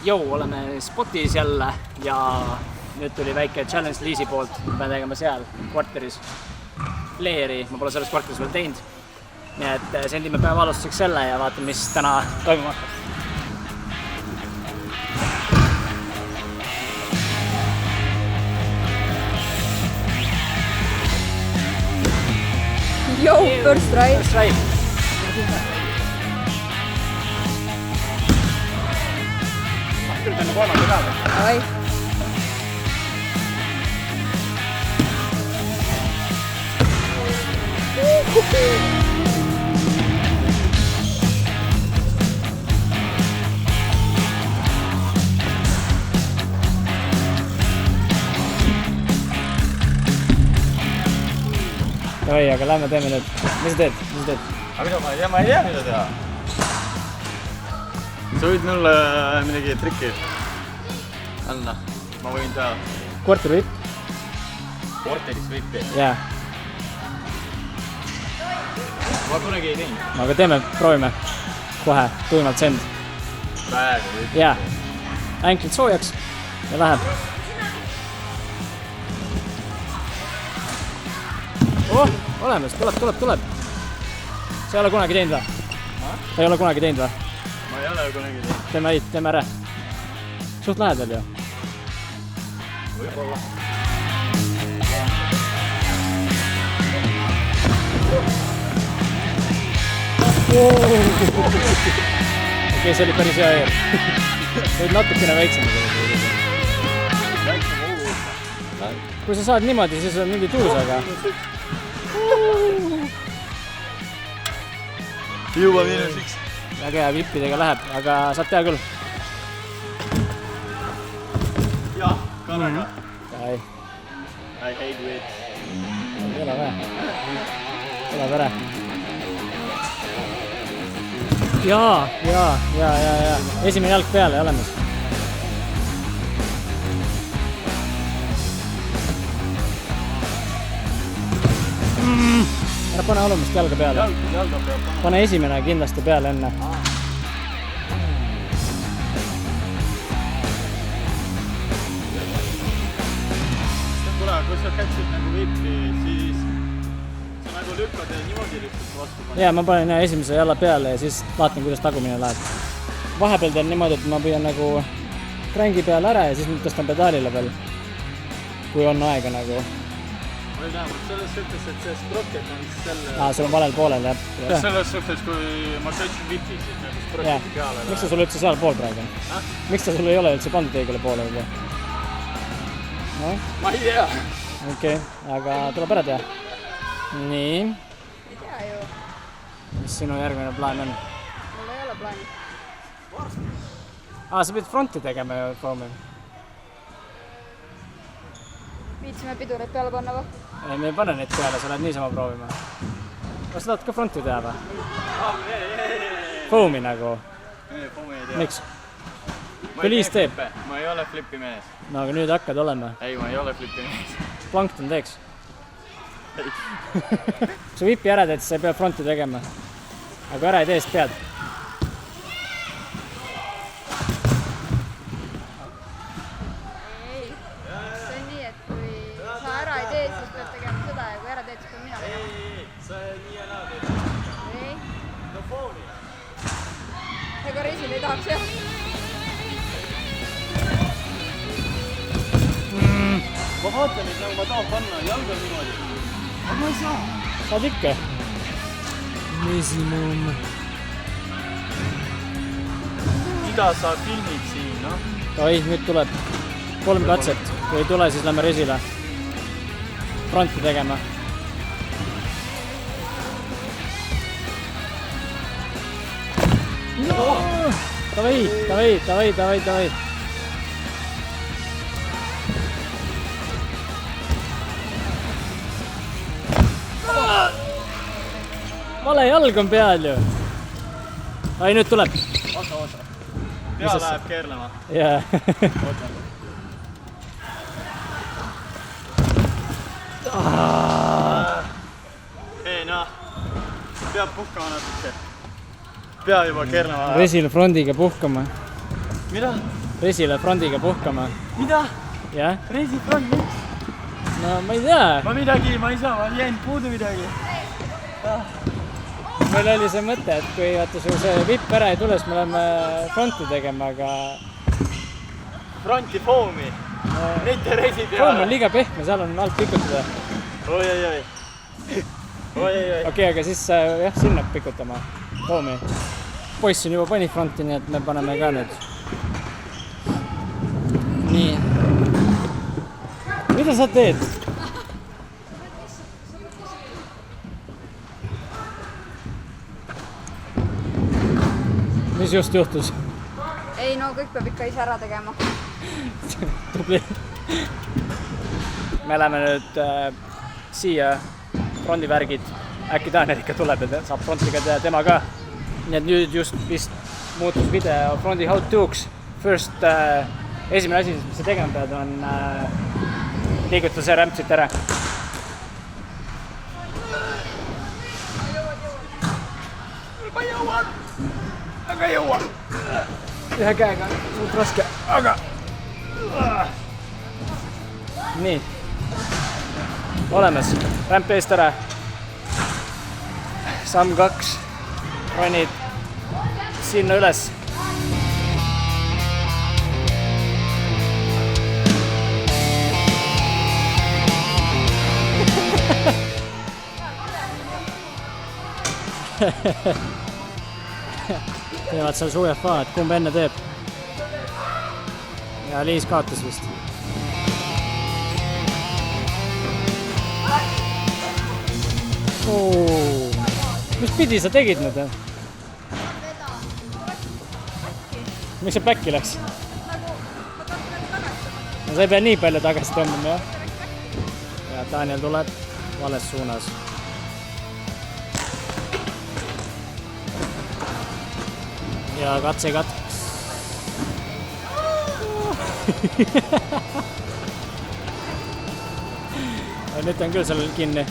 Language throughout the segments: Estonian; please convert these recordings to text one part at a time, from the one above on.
Jou, oleme spotis jälle ja nüüd tuli väike challenge Liisi poolt. Ma pean tegema seal kvarteris fleeri, ma pole selles kvarteris veel teinud. Nii et sendime päeva alustuseks selle ja vaatame, mis täna toimuma hakkab. Yo, first try. First try. Küll teeme kolmanda ka või? Ai. Oi, aga lähme teeme nüüd. Mis sa teed? Aga mida ma ei tea, mida teha. Sa võid mulle midagi trikki anna. Ma võin teha. Kvarteri vipp? Korteris vippi. Jaa. Ma kunagi ei teinud. Aga teeme, proovime. Kohe, tuimalt send. Praegu vippi. Jaa. Änklit soojaks ja läheb. Oh, olemas, tuleb. Sa ei ole kunagi teinud või? Sa ei ole kunagi teinud või? Ma ei ole kunagi teinud. Teeme ära. Suht lähedal ju. Võib-olla. Okei, see oli päris hea eer. Võid natukene väiksem. Kui sa saad niimoodi, siis on mingi tuus, aga... Juba miinus 1. Väga hea, vippidega läheb, aga saad teha küll. Jah, kannaga. Ai. I hate it. Ei ole vaja. Tuleb ära. Jaa. Esimene jalg peale, olemas. Ära pane alumist jalga peale. Jalga peab panema. Pane esimene kindlasti peale enne. Tule, kui sa kätsid nagu vippi, siis sa nagu lükkad ja niimoodi lihtsalt vastu paned. Jaa, ma panen esimese jala peale ja siis vaatan, kuidas tagumine läheb. Vahepeal teen niimoodi, et ma püüan nagu krängi peale ära ja siis nüüd tõstan pedaalile veel, kui on aega nagu. Ma ei tea, selles suhtes, et see sprocket on selle... Sul on valel poolel, jah. Selles suhtes, kui ma kätsin vippi, siis nagu sprocketi peale läheb. Miks ta sul üldse seal pool praegu? Miks ta sul ei ole üldse pandud õigele poole juba? No? Ma ei tea. Okei, aga tuleb ära teha. Nii. Ei tea ju. Mis sinu järgmine plaan on? Mul ei ole plaani. Sa pidid fronti tegema ju, Foomi. Viitsime pidureid peale panna või? Ei, me ei pane neid peale, sa lähed niisama proovima. Kas sa tahad ka fronti teha või? Foomi nagu? Ei, Foomi ei tea. Miks? Kui Liis teeb? Ma ei ole flipi mees. No aga nüüd hakkad olema. Ei, ma ei ole flipi mees. Plankton teeks. Kui sa vipi ära teed, siis sa ei pea fronti tegema. Aga ära ei tee, siis pead. Ega Resil ei tahaks jah. Ma vaatan, et nagu ma tahan panna jalga niimoodi. Aga ma ei saa. Saad ikka. Mesimum. Mida sa filmid siin, noh? Oi, nüüd tuleb 3 katset. Kui ei tule, siis lähme Resile. Fronti tegema. Davai. Vale jalg on peal ju. Ai, nüüd tuleb. Oota. Pea läheb keerlema. Jaa. Ei, noh. Peab puhkama natuke. Pea juba keerlema. Resil frondiga puhkama. Mida? Resile frondiga puhkama. Mida? Jah? Resi front, miks? No ma ei tea. Ma ei saa, ma jäin puudu midagi. Meil oli see mõte, et kui vaata sul see vipp ära ei tule, siis me läheme fronti tegema, aga... Fronti foomi. Mitte resi peale. Foom on liiga pehme, seal on alt pikutada. Oi. Okei, aga siis jah, sinna pikutama. Foomi. Poiss on juba pani fronti, nii et me paneme ka nüüd. Nii. Mida sa teed? Mis just juhtus? Ei, no kõik peab ikka ise ära tegema. Tubli. Me läheme nüüd siia frondivärgid. Äkki Daniel ikka tuleb ja saab frontiga teha tema ka. Nii et nüüd just vist muutus video frondi how to'ks. First, esimene asi, mis sa tegema pead, on liigutada see rämp siit ära. Aga jõuan. Ühe käega suht raske, aga... Nii. Olemas. Rämp eest ära. Samm 2. Ronid sinna üles. Teevad seal suujad ka, et kumb enne teeb. Ja Liis kaotas vist. Mis pidi sa tegid nüüd? Miks see back'i läks? No sa ei pea nii palju tagasi tõmbama, jah? Ja Daniel tuleb vales suunas. Ja katse katkeks. Nüüd on küll sellel kinni.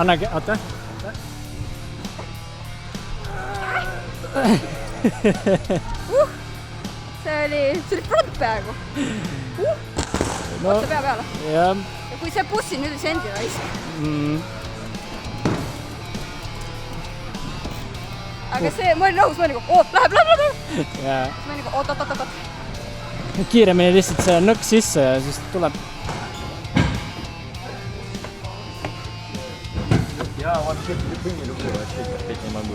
Annagi, oota. See oli front peaaegu. Otsa pea peale. Ja kui see bussi nüüd sendi raisk. Aga see, ma olin rahus, ma olin nagu, läheb. Ja. Ma olin nagu, oot. Kiiremini lihtsalt see nõks sisse ja siis tuleb.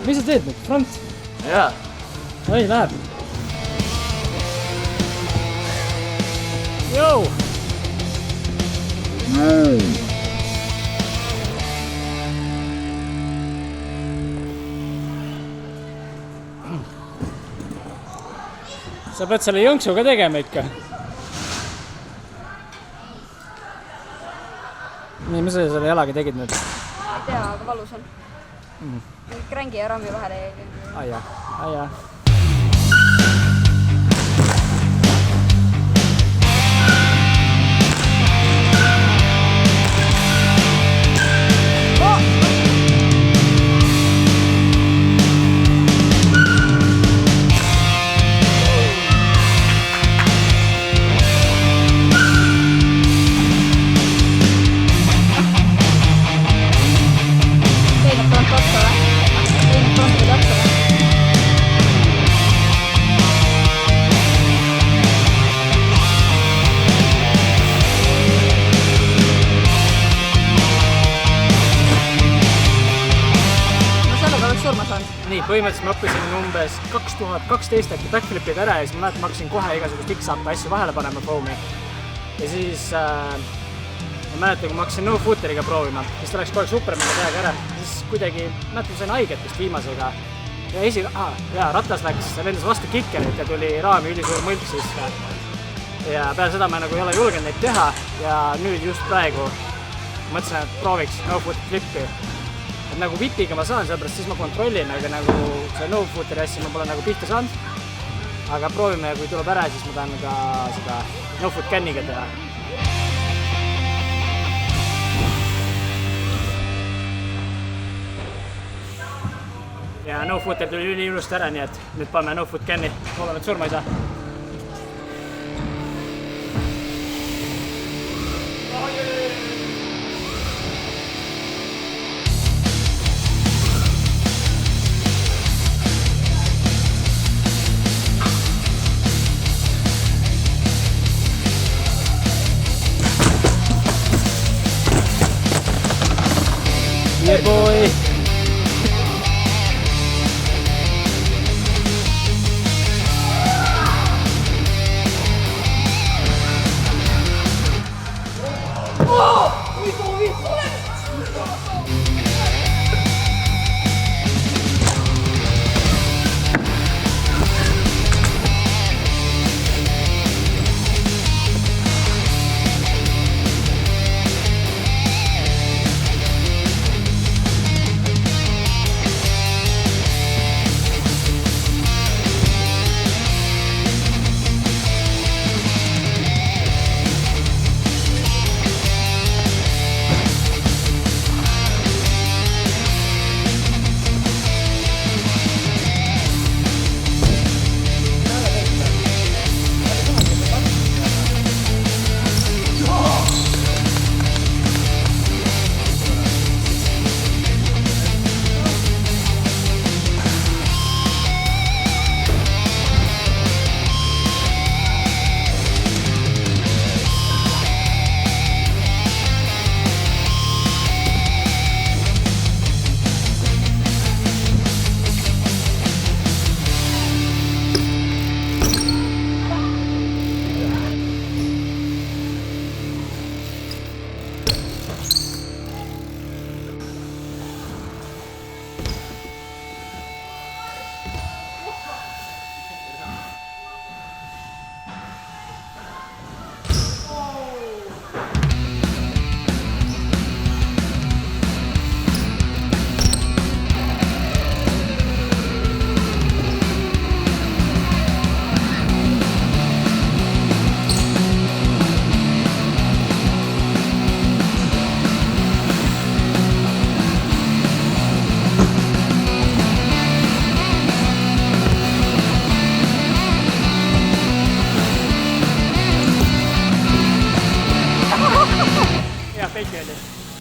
Mis sa teed nüüd? Front? Jaa. Oi, läheb. Jou! Sa pead selle jõnksu ka tegema ikka. Nii, mis sa selle jalaga tegid nüüd? Ma ei tea, aga valus on. Krängi ja rammi vahele jäi. Aia. Nii, põhimõtteliselt ma õppisin umbes 2012 äkki backflipid ära ja siis ma hakkasin kohe igasugust X-up asju vahele panema foomi. Ja siis ma mäletan, kui ma hakkasin no-footeriga proovima, siis ta läks kogu aeg Supermani peaga ära. Siis kuidagi, mäletan, sain haiget vist viimasega. Ja ratas läks, lendas vastu kikkerit ja tuli raami ülisuur mõlk sisse. Ja peale seda ma nagu ei ole julgenud neid teha ja nüüd just praegu mõtlesin, et prooviks no-footer flippi. Et nagu vipiga ma saan, sellepärast siis ma kontrollin, aga nagu see no-footeri asja ma pole nagu pihta saanud. Aga proovime ja kui tuleb ära, siis ma tahan ka seda no-foot canniga teha. ja no footer tuli üliilusti ära, nii et nüüd paneme no foot can'i, loodame, et surma ei saa. Yeah boy!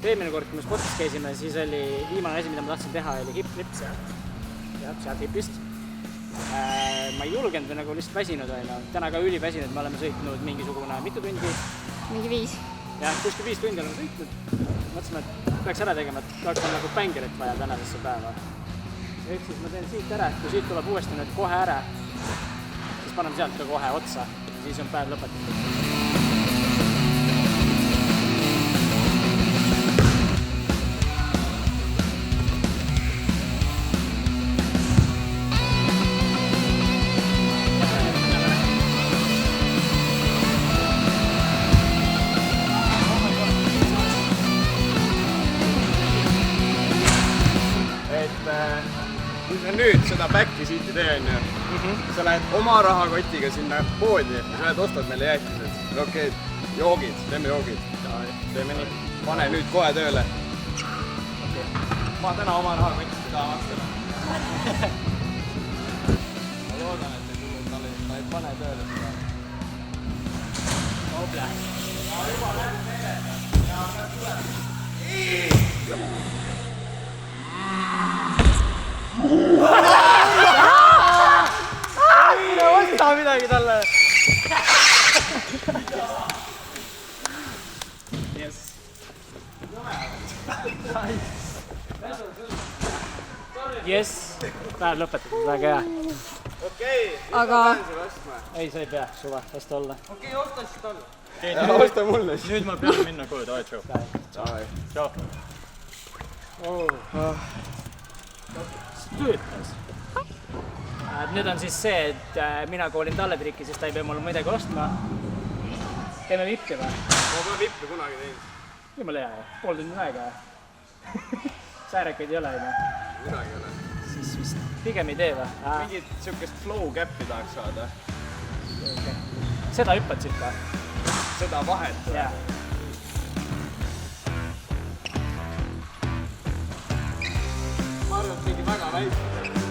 Eelmine kord, kui me sportis käisime, siis oli viimane asi, mida ma tahtsin teha, oli hip-flip sealt hipist. Ma ei julgenud või nagu lihtsalt väsinud aina. Täna ka üliväsinud, me oleme sõitnud mingisugune mitu tundi. Mingi 5. Jah, kuskil 5 tundi oleme sõitnud. Mõtlesime, et peaks ära tegema, et oleks nagu bängerit vaja tänasesse päeva. Ehk siis ma teen siit ära, kui siit tuleb uuesti nüüd kohe ära, siis paneme sealt ka kohe otsa, siis on päev lõpetatud. Kui sa nüüd seda back'i siit ei tee, sa lähed oma rahakotiga sinna poodi ja sa lähed ostad meile jäätised. Okei, joogid, teeme joogid. Teeme nii. Pane nüüd kohe tööle. Ma täna oma rahakotist ei taha maksta. Ma loodan, et ta ei pane tööle seda. Oble. Juba lähed meelega. Ja hakkad tulema. Mine osta midagi talle! Yes. Yes, päev lõpetatud, väga hea. Okei, Aga Ei, sa ei pea, suva, las ta olla. okei, osta siis talle. Osta mulle siis. Nüüd ma pean minna koju, davai, tšau. Tšau. See töötas. Nüüd on siis see, et mina koolin talle trikki, sest ta ei pea mulle midagi ostma. Teeme vippi või? Ma pole vippi kunagi teinud. Jumala hea, pool tundi aega. Säärekaid ei ole, aina. Midagi ei ole. Siis vist pigem ei tee või? Mingit siukest flow cap'i tahaks saada. Seda hüppad siit või? Seda vahet. Jaa. Ma arvan, et mingi väga väike.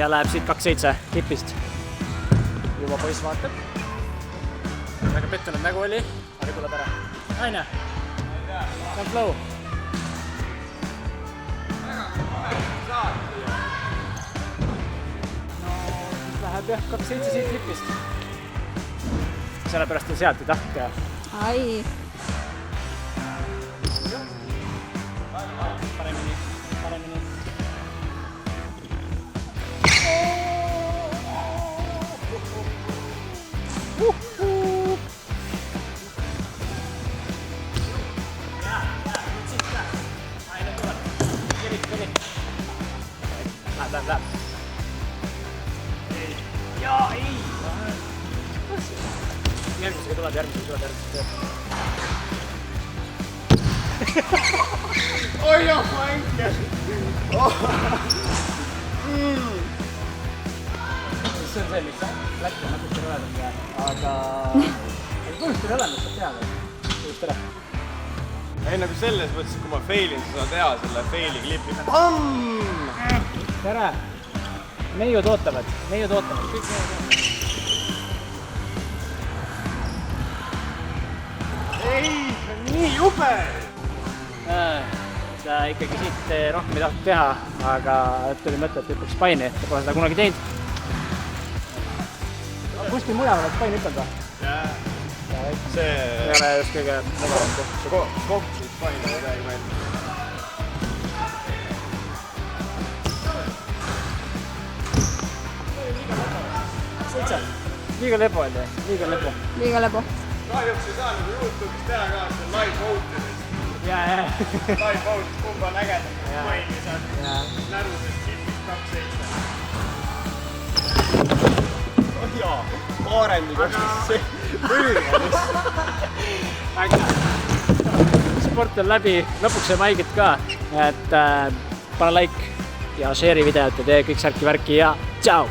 ja läheb siit 2.7 tipist. Juba poiss vaatab. Väga pettunud nägu oli, aga tuleb ära. Aine, see on flow. No, siis läheb jah 2.7 siit tipist. Sellepärast on sealt ei tahta teha. Ai. Paremini. Läheb. Jaa, ei! Järgmisega tuleb. Oi jah, ma enkel! See on see, mis läks ja natuke rõvedam ka, aga põhjust oli olemas, saab teha või? Põhjust ära. Ei nagu selles mõttes, kui ma failin, sa saad teha selle faili klipi. Tere! Neiud ootavad. Kõik neiud ootavad. Ei, see on nii jube! Sa ikkagi siit rohkem ei tahtnud teha, aga tuli mõte, et hüppaks Spine'i, ta pole seda kunagi teinud. Kuskil mujal oled Spine'i hüppanud või? Jaa. See ei ole just kõige mugavam koht. See koht siis Spine'i midagi meeldib. Liiga lebo oli, liiga lebo. Kahjuks ei saa nagu YouTube'is teha ka seda live vote'idest. Jaa. Live vote, kumb on ägedam, Spine'i saad närusest tipist 2.7. Jaa, Aarendi kostis see põlvades. Sport on läbi, lõpuks sai maigid ka, et pane like ja share'i videot ja tee kõik särki-värki ja tšau!